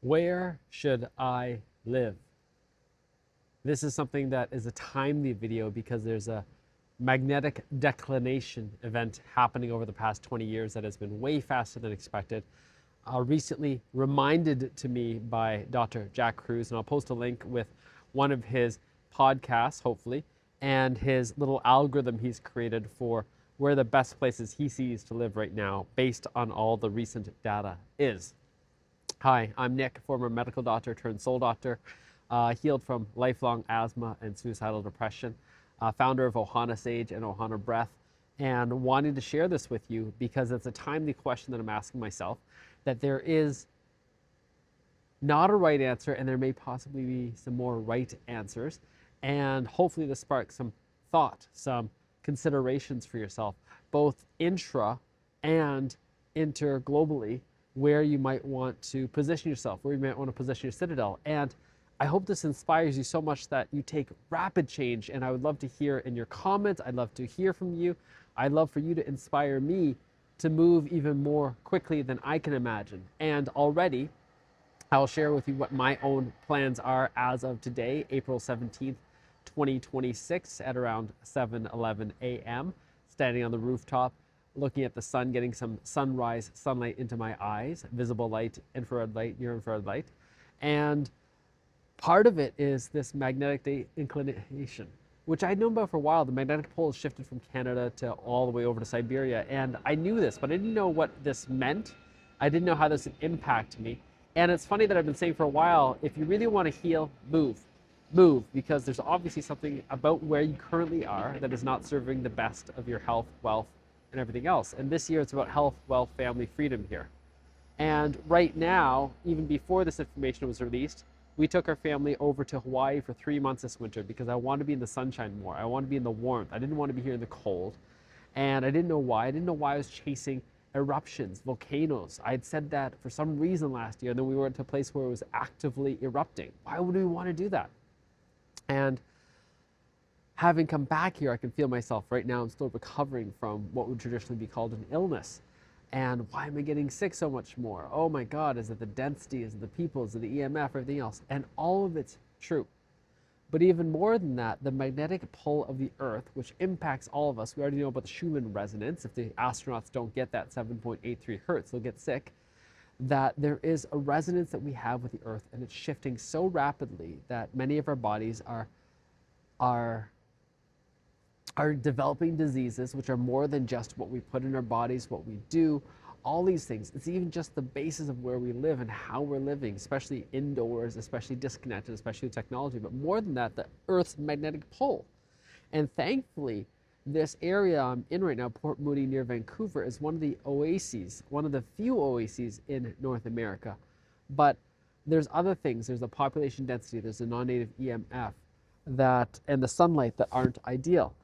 Where should I live? This is something that is a timely video because there's a magnetic declination event happening over the past 20 years that has been way faster than expected. Recently reminded to me by Dr. Jack Kruse, and I'll post a link with one of his podcasts, hopefully, and his little algorithm he's created for where the best places he sees to live right now based on all the recent data is. Hi, I'm Nick, former medical doctor turned soul doctor, healed from lifelong asthma and suicidal depression, founder of Ohana Sage and Ohana Breath, and wanting to share this with you because it's a timely question that I'm asking myself, that there is not a right answer and there may possibly be some more right answers, and hopefully this sparks some thought, some considerations for yourself, both intra and interglobally, where you might want to position yourself, where you might want to position your citadel. And I hope this inspires you so much that you take rapid change, and I would love to hear in your comments. I'd love to hear from you. I'd love for you to inspire me to move even more quickly than I can imagine. And already, I'll share with you what my own plans are as of today, April 17th, 2026, at around 7:11 a.m., standing on the rooftop, looking at the sun, getting some sunrise sunlight into my eyes, visible light, infrared light, near infrared light. And part of it is this magnetic inclination, which I'd known about for a while. The magnetic pole has shifted from Canada to all the way over to Siberia. And I knew this, but I didn't know what this meant. I didn't know how this would impact me. And it's funny that I've been saying for a while, if you really want to heal, move, because there's obviously something about where you currently are that is not serving the best of your health, wealth, and everything else. And this year it's about health, wealth, family, freedom here. And right now, even before this information was released, we took our family over to Hawaii for 3 months this winter because I wanted to be in the sunshine more. I wanted to be in the warmth. I didn't want to be here in the cold. And I didn't know why. I didn't know why I was chasing eruptions, volcanoes. I had said that for some reason last year, and then we went to a place where it was actively erupting. Why would we want to do that? And having come back here, I can feel myself right now. I'm still recovering from what would traditionally be called an illness. And why am I getting sick so much more? Oh my God, is it the density? Is it the people? Is it the EMF? Everything else? And all of it's true. But even more than that, the magnetic pull of the Earth, which impacts all of us, we already know about the Schumann resonance. If the astronauts don't get that 7.83 hertz, they'll get sick. That there is a resonance that we have with the Earth, and it's shifting so rapidly that many of our bodies are developing diseases, which are more than just what we put in our bodies, what we do, all these things. It's even just the basis of where we live and how we're living, especially indoors, especially disconnected, especially with technology. But more than that, the Earth's magnetic pole. And thankfully, this area I'm in right now, Port Moody near Vancouver, is one of the oases, one of the few oases in North America. But there's other things. There's the population density, there's the non-native EMF, and the sunlight that aren't ideal.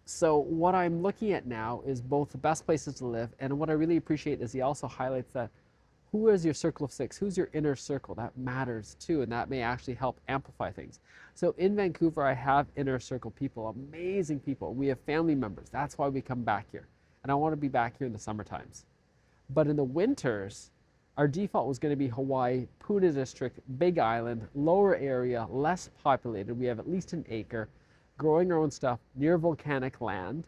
So what I'm looking at now is both the best places to live, and what I really appreciate is he also highlights that who is your circle of six, who's your inner circle, that matters too, and that may actually help amplify things. So in Vancouver, I have inner circle people, amazing people. We have family members. That's why we come back here. And I want to be back here in the summer times. But in the winters, our default was going to be Hawaii, Puna District, Big Island, lower area, less populated. We have at least an acre, growing our own stuff near volcanic land,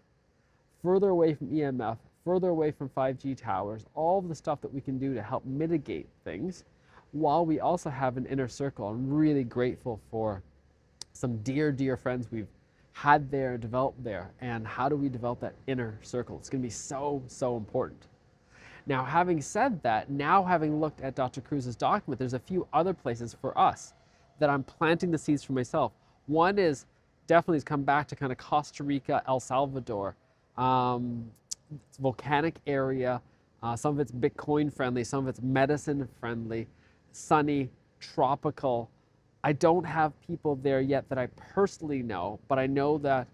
further away from EMF, further away from 5G towers, all of the stuff that we can do to help mitigate things, while we also have an inner circle. I'm really grateful for some dear, dear friends we've had there, developed there, and how do we develop that inner circle? It's going to be so, so important. Now, having said that, now having looked at Dr. Kruse's document, there's a few other places for us that I'm planting the seeds for myself. One is definitely has come back to kind of Costa Rica, El Salvador. It's volcanic area. Some of it's Bitcoin friendly, some of it's medicine friendly, sunny, tropical. I don't have people there yet that I personally know, but I know that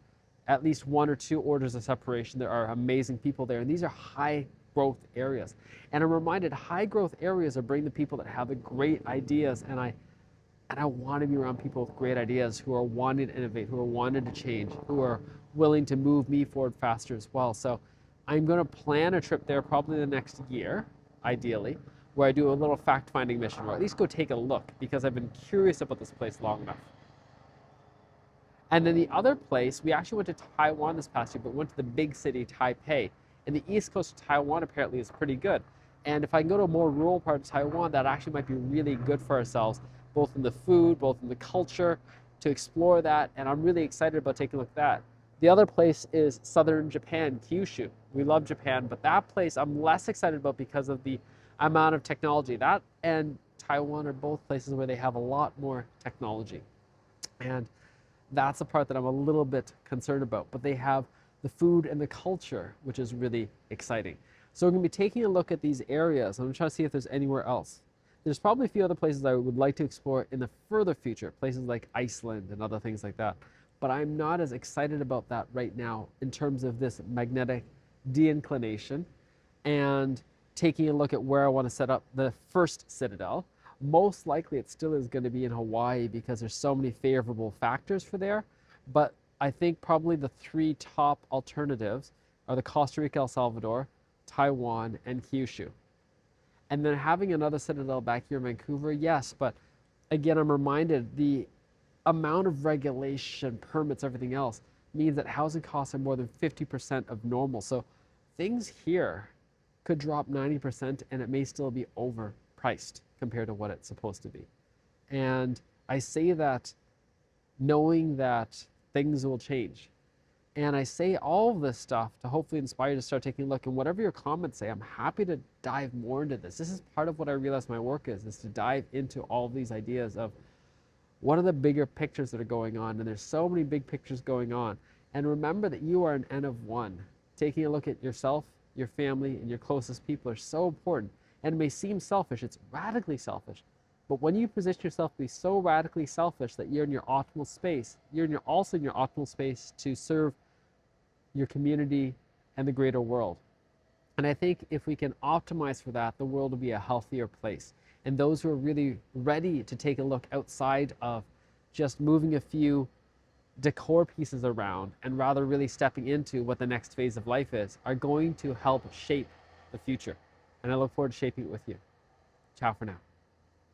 at least 1 or 2 orders of separation, there are amazing people there. And these are high growth areas. And I'm reminded high growth areas are bringing the people that have the great ideas, and I want to be around people with great ideas who are wanting to innovate, who are wanting to change, who are willing to move me forward faster as well. So I'm going to plan a trip there probably the next year, ideally. where I do a little fact-finding mission, or at least go take a look, because I've been curious about this place long enough. And then the other place, we actually went to Taiwan this past year, but went to the big city, Taipei. And the east coast of Taiwan apparently is pretty good. And if I can go to a more rural part of Taiwan, that actually might be really good for ourselves, both in the food, both in the culture, to explore that. And I'm really excited about taking a look at that. The other place is southern Japan, Kyushu. We love Japan, but that place I'm less excited about because of the amount of technology. That and Taiwan are both places where they have a lot more technology. And that's the part that I'm a little bit concerned about. But they have the food and the culture, which is really exciting. So we're going to be taking a look at these areas. I'm going to try to see if there's anywhere else. There's probably a few other places I would like to explore in the further future, places like Iceland and other things like that. But I'm not as excited about that right now in terms of this magnetic declination and taking a look at where I want to set up the first citadel. Most likely it still is going to be in Hawaii because there's so many favorable factors for there. But I think probably the three top alternatives are the Costa Rica, El Salvador, Taiwan, and Kyushu. And then having another citadel back here in Vancouver, yes, but again, I'm reminded the amount of regulation, permits, everything else means that housing costs are more than 50% of normal. So things here could drop 90% and it may still be overpriced compared to what it's supposed to be. And I say that knowing that things will change. And I say all of this stuff to hopefully inspire you to start taking a look. And whatever your comments say, I'm happy to dive more into this. This is part of what I realize my work is to dive into all of these ideas of what are the bigger pictures that are going on. And there's so many big pictures going on. And remember that you are an N of one. Taking a look at yourself, your family, and your closest people are so important. And it may seem selfish, it's radically selfish. But when you position yourself to be so radically selfish that you're in your optimal space, you're also in your optimal space to serve your community and the greater world. And I think if we can optimize for that, the world will be a healthier place. And those who are really ready to take a look outside of just moving a few decor pieces around and rather really stepping into what the next phase of life is, are going to help shape the future. And I look forward to shaping it with you. Ciao for now.